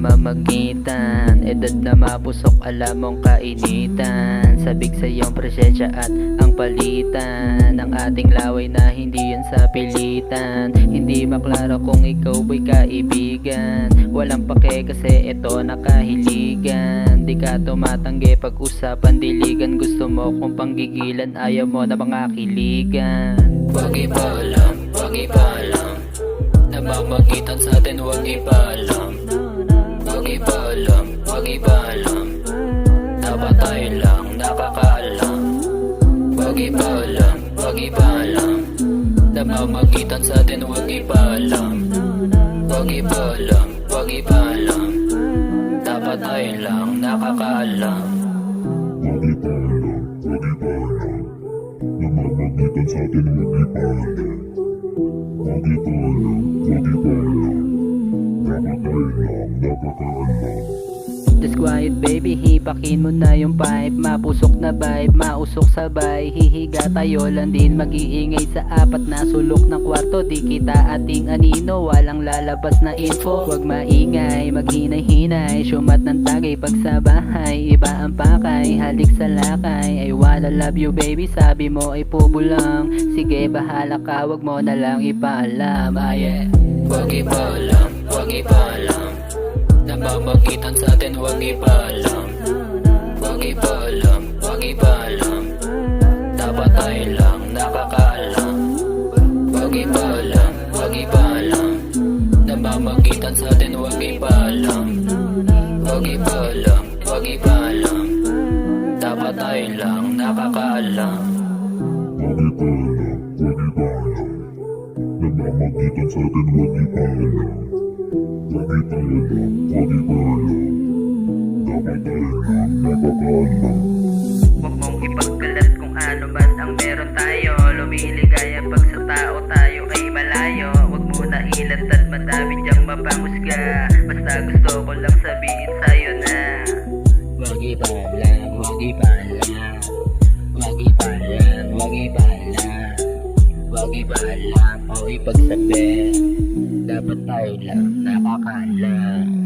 namamagitan. Edad na mapusok, alam mong kainitan. Sabik sa iyong presensya at ang palitan ng ating laway na hindi yun sa pilitan. Hindi maklaro kung ikaw ba'y kaibigan. Walang pake kasi ito nakahiligan. Di ka tumatanggi pag usapan diligan. Gusto mo kong panggigilan, ayaw mo na pangakiligan. Wag ipalam, wag ipalam, namamagitan sa atin, wag ipalam. Wag ipalam, wag ipalam, napatay lang, nakakaalam. Wag ipalam, wag ipalam, namamagitan sa atin, wag ipalam. Wag ipalam, wag ipalam, napatay lang, nakakaalam. Wag ipalam, wag ipalam, namamagitan sa atin, wag ipalam. Wag ipalam, wag ipalam, napatay lang, nakakaalam. Just quiet baby, hipakin mo na yung pipe. Mapusok na vibe, mausok sabay. Hihiga tayo lang din, mag-iingay sa apat na sulok ng kwarto. Di kita ating anino, walang lalabas na info. Huwag maingay, maghinay-hinay, syumat ng tagay pag sa bahay. Iba ang pakay, halik sa lakay. I wanna love you baby, sabi mo ay pubulang. Sige bahala ka, wag mo na lang ipaalam. Yeah. Wag ipaalam, wag ipaalam, namamagitan sa atin, wag ipalam. Wag ipalam, wag ipalam, napatay lang, nakakaalam. Wag ipalam, wag ipalam, namamagitan sa atin, wag ipalam. Wag ipalam, wag ipalam, napatay lang, nakakaalam. Wag ipalam, wag ipalam, namamagitan sa atin, wag ipalam. Wag ipalam, wag ipalam, napatay lang, nakakaalam. Huwag mong ipagkalat kung ano man ang meron tayo. Lumiligaya pag sa tao tayo ay malayo. Huwag mo na ilantad, madami diyang mapangusga. Basta gusto ko lang sabihin sa'yo na wag ipalam, wag ipalam, wag ipalam, wag ipalam, wag ipalam o ipagsabi. Dapat tayo lang nakakaalam.